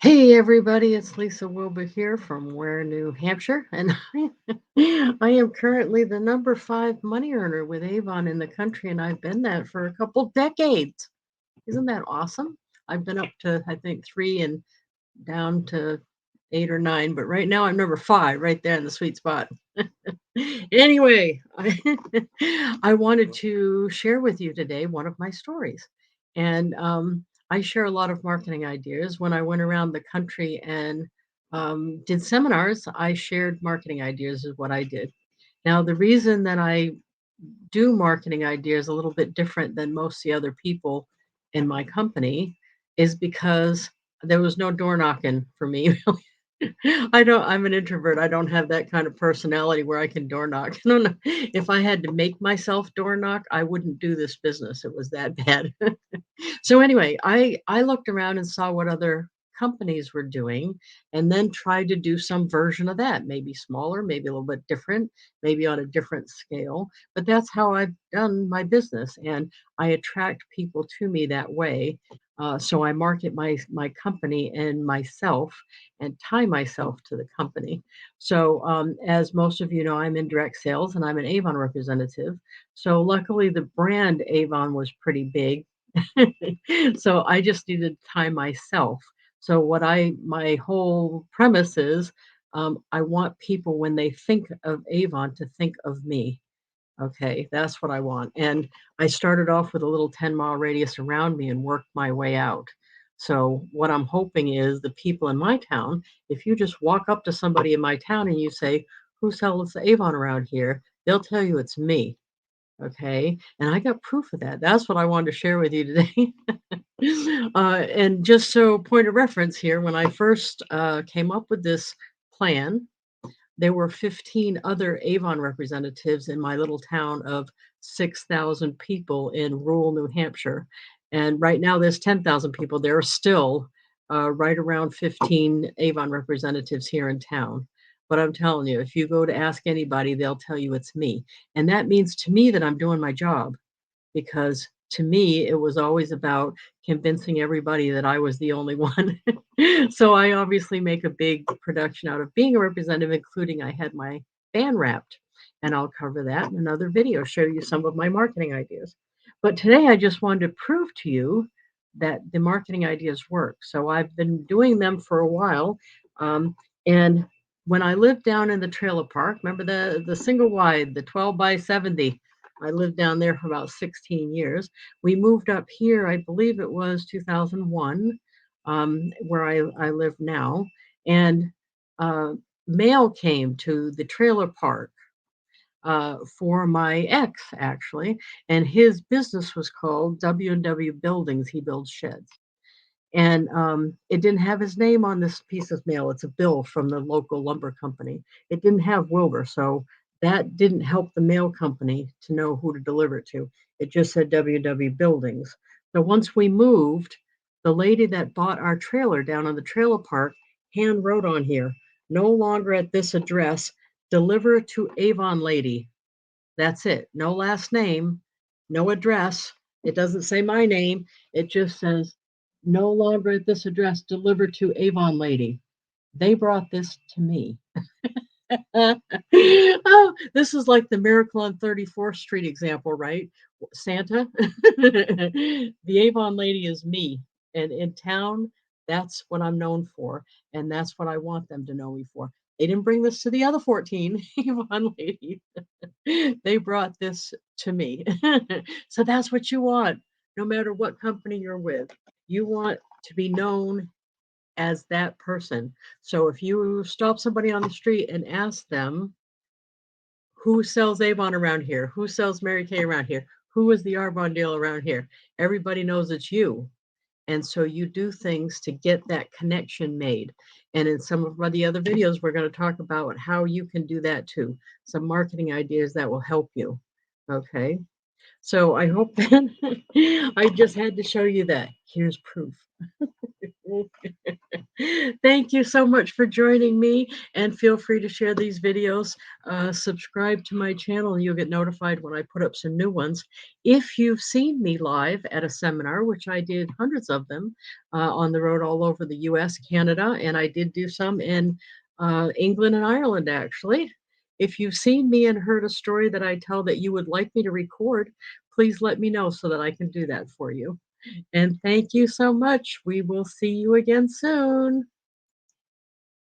Hey everybody, it's Lisa Wilbur here from Ware, New Hampshire, and I am currently the number 5 money earner with Avon in the country, and I've been that for a couple decades. Isn't that awesome? I've been up to I think 3 and down to 8 or 9, but right now I'm number 5, right there in the sweet spot. Anyway, I wanted to share with you today one of my stories. And I share a lot of marketing ideas. When I went around the country and did seminars, I shared marketing ideas, is what I did. Now, the reason that I do marketing ideas a little bit different than most of the other people in my company is because there was no door knocking for me. I'm an introvert. I don't have that kind of personality where I can door knock. I don't know. If I had to make myself door knock, I wouldn't do this business. It was that bad. So anyway, I looked around and saw what other companies were doing and then tried to do some version of that, maybe smaller, maybe a little bit different, maybe on a different scale. But that's how I've done my business, and I attract people to me that way. So I market my company and myself and tie myself to the company. So as most of you know, I'm in direct sales and I'm an Avon representative. So luckily, the brand Avon was pretty big. So I just needed to tie myself. So my whole premise is, I want people when they think of Avon to think of me. Okay, that's what I want. And I started off with a little 10-mile radius around me and worked my way out. So what I'm hoping is the people in my town, if you just walk up to somebody in my town and you say, "Who sells Avon around here?" They'll tell you it's me. Okay. And I got proof of that. That's what I wanted to share with you today. And just so point of reference here, when I first came up with this plan, there were 15 other Avon representatives in my little town of 6,000 people in rural New Hampshire. And right now there's 10,000 people. There are still right around 15 Avon representatives here in town. But I'm telling you, if you go to ask anybody, they'll tell you it's me. And that means to me that I'm doing my job, because to me, it was always about convincing everybody that I was the only one. So I obviously make a big production out of being a representative, including I had my band wrapped. And I'll cover that in another video, show you some of my marketing ideas. But today I just wanted to prove to you that the marketing ideas work. So I've been doing them for a while. And when I lived down in the trailer park, remember the single wide, the 12 by 70, I lived down there for about 16 years. We moved up here, I believe it was 2001, where I live now. And uh, mail came to the trailer park for my ex, actually. And his business was called W&W Buildings. He builds sheds. And it didn't have his name on this piece of mail. It's a bill from the local lumber company. It didn't have Wilbur, so that didn't help the mail company to know who to deliver it to. It just said WW Buildings. So once we moved, the lady that bought our trailer down on the trailer park hand wrote on here, "No longer at this address, deliver to Avon Lady." That's it. No last name, no address. It doesn't say my name. It just says, "No longer at this address, delivered to Avon Lady." They brought this to me. Oh, this is like the Miracle on 34th Street example, right? Santa. The Avon Lady is me. And in town, that's what I'm known for. And that's what I want them to know me for. They didn't bring this to the other 14 Avon ladies. They brought this to me. So that's what you want, no matter what company you're with. You want to be known as that person. So if you stop somebody on the street and ask them, "Who sells Avon around here? Who sells Mary Kay around here? Who is the Arbondale around here?" Everybody knows it's you. And so you do things to get that connection made. And in some of the other videos, we're going to talk about how you can do that too. Some marketing ideas that will help you. Okay. So I hope that I just had to show you that. Here's proof. Thank you so much for joining me, and feel free to share these videos. Subscribe to my channel, and you'll get notified when I put up some new ones. If you've seen me live at a seminar, which I did hundreds of them on the road all over the US, Canada, and I did do some in England and Ireland, actually. If you've seen me and heard a story that I tell that you would like me to record, please let me know so that I can do that for you. And thank you so much. We will see you again soon.